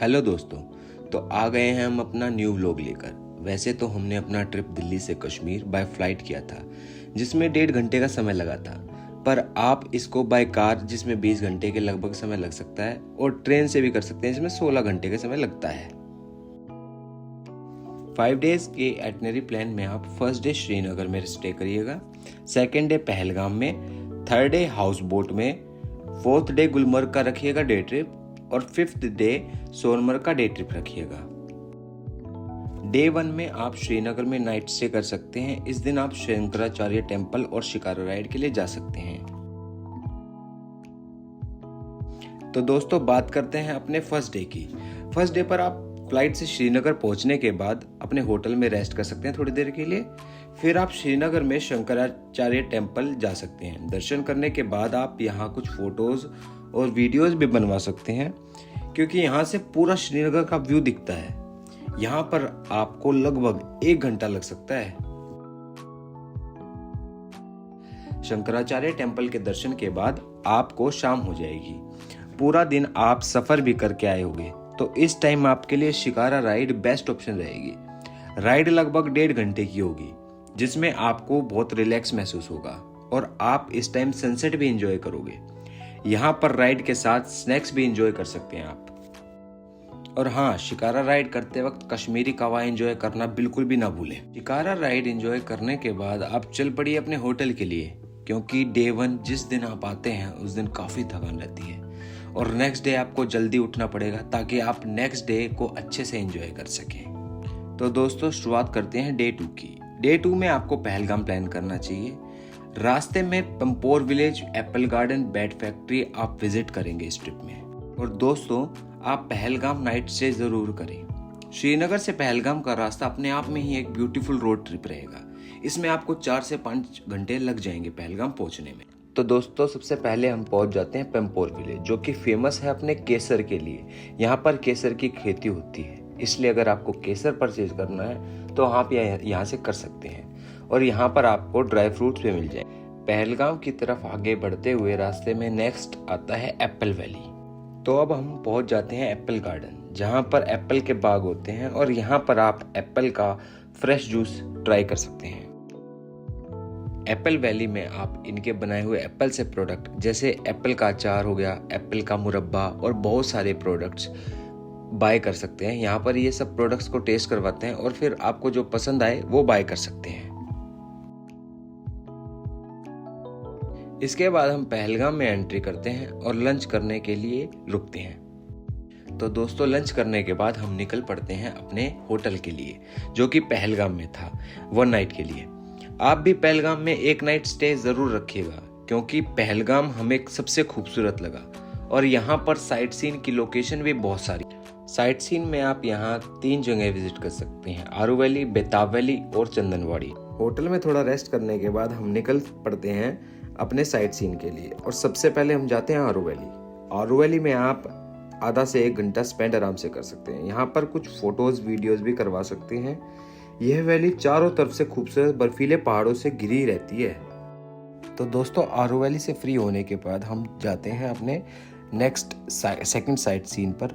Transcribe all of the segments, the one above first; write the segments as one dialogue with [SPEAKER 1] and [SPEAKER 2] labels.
[SPEAKER 1] Hello दोस्तों। तो आ गए हैं हम अपना न्यू व्लॉग लेकर। वैसे तो हमने अपना ट्रिप दिल्ली से कश्मीर बाय फ्लाइट किया था, जिसमें 1.5 घंटे का समय लगा था। पर आप इसको बाय कार, जिसमें 20 घंटे के लगभग समय लग सकता है, और ट्रेन से भी कर सकते हैं, जिसमें 16 घंटे का समय लगता है। 5 डेज के एटनरी प्लान में आप फर्स्ट डे श्रीनगर में स्टे करिएगा, सेकेंड डे पहलगाम में, थर्ड डे हाउस बोट में, फोर्थ डे गुलमर्ग का रखिएगा डे ट्रिप, और फिफ्थ डे सोनमर्ग का डे ट्रिप रखिएगा। डे 1 में आप श्रीनगर में नाइट स्टे कर सकते हैं। इस दिन आप शंकराचार्य टेम्पल और शिकारा राइड के लिए जा सकते हैं। तो दोस्तों, बात करते हैं अपने फर्स्ट डे की। फर्स्ट डे पर आप फ्लाइट से श्रीनगर पहुंचने के बाद अपने होटल में रेस्ट कर सकते हैं थोड़ी देर के लिए। फिर आप श्रीनगर में शंकराचार्य टेम्पल जा सकते हैं। दर्शन करने के बाद आप यहाँ कुछ फोटोज और वीडियोस भी बनवा सकते हैं, क्योंकि यहाँ से पूरा श्रीनगर का व्यू दिखता है। यहाँ पर आपको लगभग 1 घंटा लग सकता है। शंकराचार्य टेम्पल के दर्शन के बाद आपको शाम हो जाएगी। पूरा दिन आप सफर भी करके आए होंगे, तो इस टाइम आपके लिए शिकारा राइड बेस्ट ऑप्शन रहेगी। राइड लगभग 1.5 घंटे की होगी, जिसमें आपको बहुत रिलैक्स महसूस होगा और आप इस टाइम सनसेट भी एंजॉय करोगे। यहाँ पर राइड के साथ स्नैक्स भी एंजॉय कर सकते हैं आप। और हाँ, शिकारा राइड करते वक्त कश्मीरी कावा एंजॉय करना बिल्कुल भी ना भूलें। शिकारा राइड एंजॉय करने के बाद आप चल पड़िए अपने होटल के लिए, क्योंकि डे 1 जिस दिन आप आते हैं उस दिन काफी थकान रहती है और नेक्स्ट डे आपको जल्दी उठना पड़ेगा, ताकि आप नेक्स्ट डे को अच्छे से एंजॉय कर सकें। तो दोस्तों, शुरुआत करते हैं डे 2 की। डे 2 में आपको पहलगाम प्लान करना चाहिए। रास्ते में Pampore village, Apple garden, bat factory आप विजिट करेंगे इस ट्रिप में। और दोस्तों, आप पहलगाम नाइट स्टे जरूर करें। श्रीनगर से पहलगाम का रास्ता अपने आप में ही एक ब्यूटीफुल रोड ट्रिप रहेगा। इसमें आपको 4 से 5 घंटे लग जाएंगे पहलगाम पहुंचने में। तो दोस्तों, सबसे पहले हम पहुंच जाते हैं पंपोर विलेज, जो कि फेमस है अपने केसर के लिए। यहाँ पर केसर की खेती होती है, इसलिए अगर आपको केसर परचेज करना है तो आप यहाँ से कर सकते हैं। और यहाँ पर आपको ड्राई फ्रूट्स भी मिल जाए। पहलगाम की तरफ आगे बढ़ते हुए रास्ते में नेक्स्ट आता है एप्पल वैली। तो अब हम पहुंच जाते हैं एप्पल गार्डन, जहाँ पर एप्पल के बाग होते हैं और यहाँ पर आप एप्पल का फ्रेश जूस ट्राई कर सकते हैं। एप्पल वैली में आप इनके बनाए हुए एप्पल से प्रोडक्ट, जैसे एप्पल का अचार हो गया, एप्पल का मुरब्बा और बहुत सारे प्रोडक्ट्स बाय कर सकते हैं। यहाँ पर ये सब प्रोडक्ट्स को टेस्ट करवाते हैं और फिर आपको जो पसंद आए वो बाय कर सकते हैं। इसके बाद हम पहलगाम में एंट्री करते हैं और लंच करने के लिए रुकते हैं। तो दोस्तों, लंच करने के बाद हम निकल पड़ते हैं अपने होटल के लिए, जो कि पहलगाम में था 1 नाइट के लिए। आप भी पहलगाम में 1 नाइट स्टे जरूर रखिएगा, क्योंकि पहलगाम हमें सबसे खूबसूरत लगा और यहाँ पर साइट सीन की लोकेशन भी बहुत सारी। साइट सीन में आप यहाँ 3 जगह विजिट कर सकते हैं: आरू वैली, बेताब वैली और चंदनवाड़ी। होटल में थोड़ा रेस्ट करने के बाद हम निकल पड़ते हैं अपने साइट सीन के लिए। और सबसे पहले हम जाते हैं आरू वैली। आरू वैली में आप आधा से 1 घंटा स्पेंड आराम से कर सकते हैं। यहाँ पर कुछ फोटोज वीडियोज भी करवा सकते हैं। यह वैली चारों तरफ से खूबसूरत बर्फीले पहाड़ों से घिरी रहती है। तो दोस्तों, आरू वैली से फ्री होने के बाद हम जाते हैं अपने नेक्स्ट सेकंड साइट सीन पर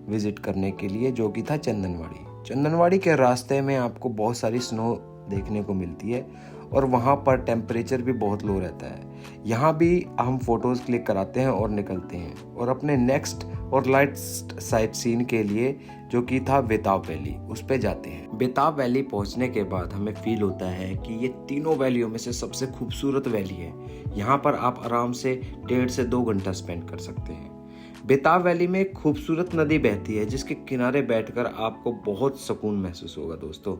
[SPEAKER 1] विजिट करने के लिए, जो कि था चंदनवाड़ी। चंदनवाड़ी के रास्ते में आपको बहुत सारी स्नो देखने को मिलती है और वहाँ पर टेम्परेचर भी बहुत लो रहता है। यहाँ भी हम फोटोज क्लिक कराते हैं और निकलते हैं और अपने नेक्स्ट और लास्ट साइट सीन के लिए, जो कि था बेताब वैली, उस पे जाते हैं। बेताब वैली पहुँचने के बाद हमें फील होता है कि ये तीनों वैलियों में से सबसे खूबसूरत वैली है। यहाँ पर आप आराम से 1.5 से 2 घंटा स्पेंड कर सकते हैं। बेताब वैली में एक खूबसूरत नदी बहती है, जिसके किनारे बैठकर आपको बहुत सुकून महसूस होगा दोस्तों।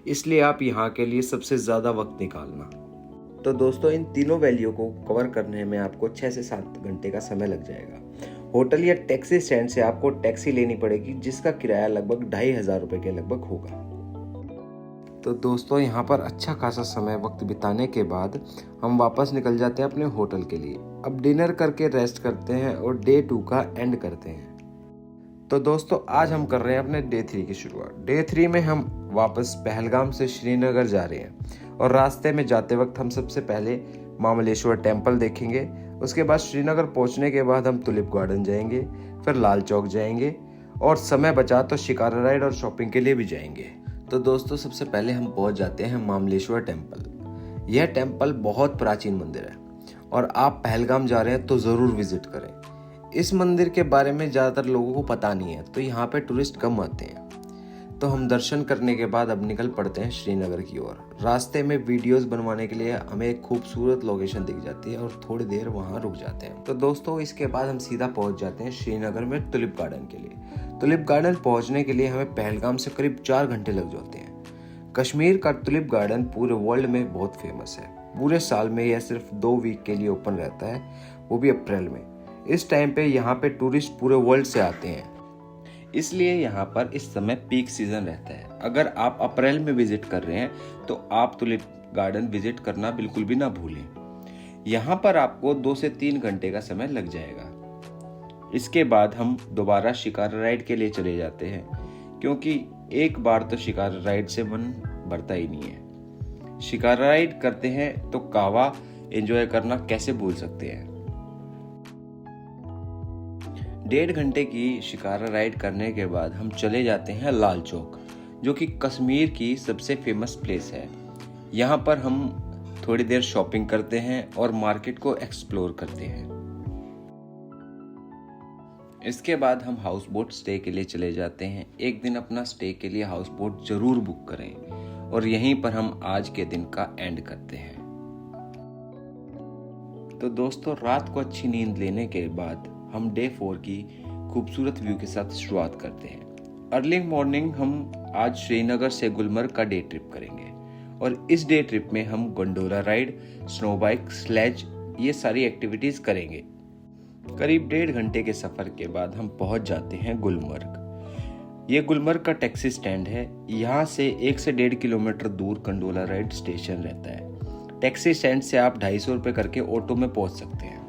[SPEAKER 1] इसलिए आप यहाँ के लिए सबसे ज़्यादा वक्त निकालना। तो दोस्तों, इन तीनों वैलियों को कवर करने में आपको 6 से 7 घंटे का समय लग जाएगा। होटल या टैक्सी स्टैंड से आपको टैक्सी लेनी पड़ेगी, जिसका किराया लगभग 2,500 रुपये के लगभग होगा। तो दोस्तों, यहाँ पर अच्छा खासा समय वक्त बिताने के बाद हम वापस निकल जाते हैं अपने होटल के लिए। अब डिनर करके रेस्ट करते हैं और डे 2 का एंड करते हैं। तो दोस्तों, आज हम कर रहे हैं अपने डे 3 की शुरुआत। डे 3 में हम वापस पहलगाम से श्रीनगर जा रहे हैं और रास्ते में जाते वक्त हम सबसे पहले महाबलेश्वर टेम्पल देखेंगे। उसके बाद श्रीनगर पहुंचने के बाद हम टुलिप गार्डन जाएंगे, फिर लाल चौक जाएंगे और समय बचा तो शिकारा राइड और शॉपिंग के लिए भी जाएंगे। तो दोस्तों सबसे पहले हम पहुंच जाते हैं मामलेश्वर टेम्पल। यह टेम्पल बहुत प्राचीन मंदिर है और आप पहलगाम जा रहे हैं तो ज़रूर विजिट करें। इस मंदिर के बारे में ज़्यादातर लोगों को पता नहीं है, तो यहाँ पे टूरिस्ट कम आते हैं। तो हम दर्शन करने के बाद अब निकल पड़ते हैं श्रीनगर की ओर। रास्ते में वीडियोस बनवाने के लिए हमें एक खूबसूरत लोकेशन दिख जाती है और थोड़ी देर वहाँ रुक जाते हैं। तो दोस्तों इसके बाद हम सीधा पहुँच जाते हैं श्रीनगर में टुलिप गार्डन के लिए। टुलिप गार्डन पहुँचने के लिए हमें पहलगाम से करीब 4 घंटे लग जाते हैं। कश्मीर का टुलिप गार्डन पूरे वर्ल्ड में बहुत फेमस है। पूरे साल में यह सिर्फ 2 वीक के लिए ओपन रहता है, वो भी अप्रैल में। इस टाइम पे यहाँ पे टूरिस्ट पूरे वर्ल्ड से आते हैं, इसलिए यहाँ पर इस समय पीक सीजन रहता है। अगर आप अप्रैल में विजिट कर रहे हैं तो आप टुलिप गार्डन विजिट करना बिल्कुल भी ना भूलें। यहाँ पर आपको 2 से 3 घंटे का समय लग जाएगा। इसके बाद हम दोबारा शिकारा राइड के लिए चले जाते हैं, क्योंकि एक बार तो शिकारा राइड से मन भरता ही नहीं है। शिकारा राइड करते हैं तो कावा एंजॉय करना कैसे भूल सकते हैं। 1.5 घंटे की शिकारा राइड करने के बाद हम चले जाते हैं लाल चौक, जो कि कश्मीर की सबसे फेमस प्लेस है। यहाँ पर हम थोड़ी देर शॉपिंग करते हैं और मार्केट को एक्सप्लोर करते हैं। इसके बाद हम हाउस बोट स्टे के लिए चले जाते हैं। एक दिन अपना स्टे के लिए हाउस बोट जरूर बुक करें और यहीं पर हम आज के दिन का एंड करते हैं। तो दोस्तों रात को अच्छी नींद लेने के बाद हम डे 4 की खूबसूरत व्यू के साथ शुरुआत करते हैं। अर्ली मॉर्निंग हम आज श्रीनगर से गुलमर्ग का डे ट्रिप करेंगे और इस डे ट्रिप में हम gondola ride, snow bike, sledge ये सारी एक्टिविटीज करेंगे। करीब 1.5 घंटे के सफर के बाद हम पहुंच जाते हैं गुलमर्ग। ये गुलमर्ग का टैक्सी स्टैंड है। यहाँ से 1 से 1.5 किलोमीटर दूर गोंडोला राइड स्टेशन रहता है। टैक्सी स्टैंड से आप 250 रुपये करके ऑटो में पहुंच सकते हैं।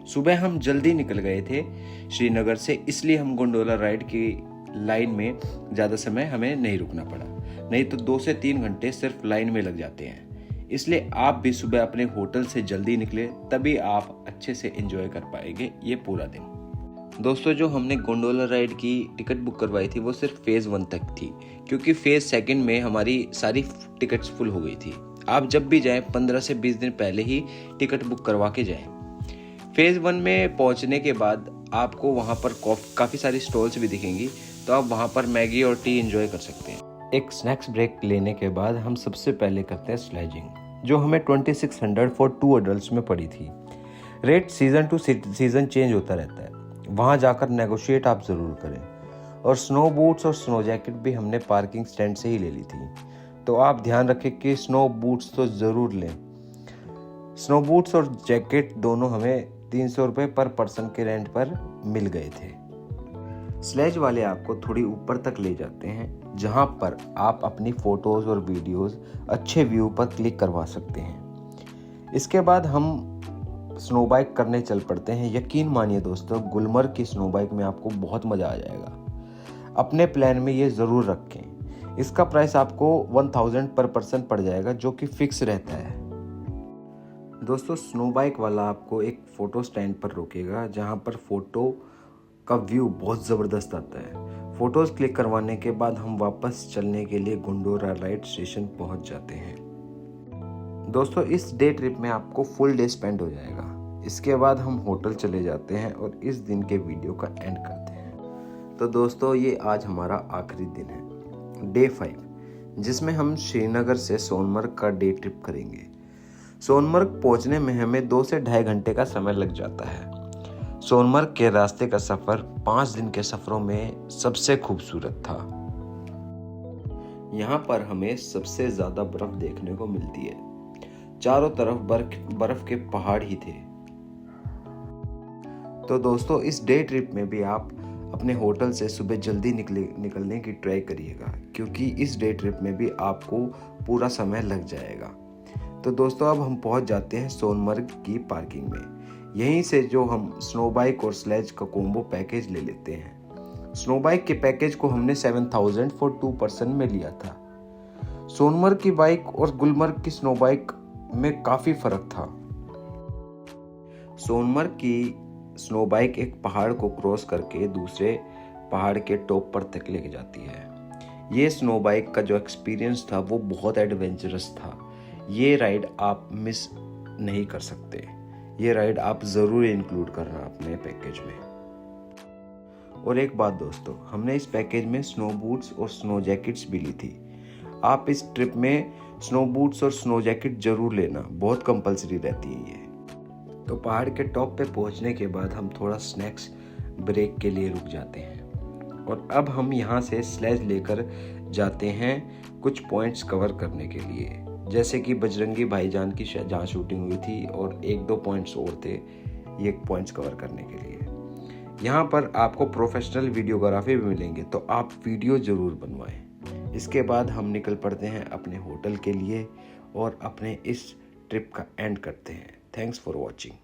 [SPEAKER 1] सुबह हम जल्दी निकल गए थे श्रीनगर से, इसलिए हम गोंडोला राइड की लाइन में ज़्यादा समय हमें नहीं रुकना पड़ा, नहीं तो 2 से 3 घंटे सिर्फ लाइन में लग जाते हैं। इसलिए आप भी सुबह अपने होटल से जल्दी निकले, तभी आप अच्छे से एंजॉय कर पाएंगे ये पूरा दिन। दोस्तों जो हमने गोंडोला राइड की टिकट बुक करवाई थी वो सिर्फ फेज़ 1 तक थी, क्योंकि फेज़ 2 में हमारी सारी टिकट्स फुल हो गई थी। आप जब भी जाएं 15 से 20 दिन पहले ही टिकट बुक करवा के जाएं। फेज़ 1 में पहुंचने के बाद आपको वहां पर काफ़ी सारी स्टॉल्स भी दिखेंगी, तो आप वहां पर मैगी और टी एंजॉय कर सकते हैं। एक स्नैक्स ब्रेक लेने के बाद हम सबसे पहले करते हैं स्लेजिंग, जो हमें 2600 फॉर 2 एडल्ट्स में पड़ी थी। Rate season two season change होता रहता है, वहाँ जाकर नेगोशिएट आप ज़रूर करें। और स्नो बूट्स और स्नो जैकेट भी हमने पार्किंग स्टैंड से ही ले ली थी, तो आप ध्यान रखें कि स्नो बूट्स तो ज़रूर लें। स्नो बूट्स और जैकेट दोनों हमें 300 रुपये पर पर्सन के रेंट पर मिल गए थे। स्लेज वाले आपको थोड़ी ऊपर तक ले जाते हैं, जहां पर आप अपनी फोटोज और वीडियोस अच्छे व्यू पर क्लिक करवा सकते हैं। इसके बाद हम स्नो बाइक करने चल पड़ते हैं। यकीन मानिए दोस्तों, गुलमर्ग की स्नो बाइक में आपको बहुत मज़ा आ जाएगा। अपने प्लान में ये ज़रूर रखें। इसका प्राइस आपको 1000 पर पर्सन पड़ जाएगा, जो कि फिक्स रहता है। दोस्तों स्नो बाइक वाला आपको एक फ़ोटो स्टैंड पर रोकेगा, जहां पर फ़ोटो का व्यू बहुत ज़बरदस्त आता है। फ़ोटोज़ क्लिक करवाने के बाद हम वापस चलने के लिए गोंडोला राइड स्टेशन पहुंच जाते हैं। दोस्तों इस डे ट्रिप में आपको फुल डे स्पेंड हो जाएगा। इसके बाद हम होटल चले जाते हैं और इस दिन के वीडियो का एंड करते हैं। तो दोस्तों ये आज हमारा आखिरी दिन है, डे 5, जिसमें हम श्रीनगर से सोनमर्ग का डे ट्रिप करेंगे। सोनमर्ग पहुंचने में हमें 2 से 2.5 घंटे का समय लग जाता है। सोनमर्ग के रास्ते का सफ़र 5 दिन के सफ़रों में सबसे खूबसूरत था। यहाँ पर हमें सबसे ज़्यादा बर्फ़ देखने को मिलती है। चारों तरफ बर्फ़ के पहाड़ ही थे। तो दोस्तों इस डे ट्रिप में भी आप अपने होटल से सुबह जल्दी निकलने की ट्राई करिएगा, क्योंकि इस डे ट्रिप में भी आपको पूरा समय लग जाएगा। तो दोस्तों अब हम पहुंच जाते हैं सोनमर्ग की पार्किंग में। यहीं से जो हम स्नो बाइक और स्लेज का कॉम्बो पैकेज ले लेते हैं। स्नो बाइक के पैकेज को हमने 7000 फॉर 2 पर्सन में लिया था। सोनमर्ग की बाइक और गुलमर्ग की स्नो बाइक में काफ़ी फ़र्क था। सोनमर्ग की स्नो बाइक एक पहाड़ को क्रॉस करके दूसरे पहाड़ के टॉप पर तक लेके जाती है। ये स्नो बाइक का जो एक्सपीरियंस था वो बहुत एडवेंचरस था। ये राइड आप मिस नहीं कर सकते। ये राइड आप ज़रूर इंक्लूड करना अपने पैकेज में। और एक बात दोस्तों, हमने इस पैकेज में स्नो बूट्स और स्नो जैकेट्स भी ली थी। आप इस ट्रिप में स्नो बूट्स और स्नो जैकेट जरूर लेना, बहुत कंपलसरी रहती है ये। तो पहाड़ के टॉप पे पहुंचने के बाद हम थोड़ा स्नैक्स ब्रेक के लिए रुक जाते हैं और अब हम यहाँ से स्लेज लेकर जाते हैं कुछ पॉइंट्स कवर करने के लिए, जैसे कि बजरंगी भाईजान की जहाँ शूटिंग हुई थी और 1-2 पॉइंट्स और थे ये पॉइंट्स कवर करने के लिए। यहाँ पर आपको प्रोफेशनल वीडियोग्राफी भी मिलेंगे, तो आप वीडियो ज़रूर बनवाएं। इसके बाद हम निकल पड़ते हैं अपने होटल के लिए और अपने इस ट्रिप का एंड करते हैं। Thanks for watching.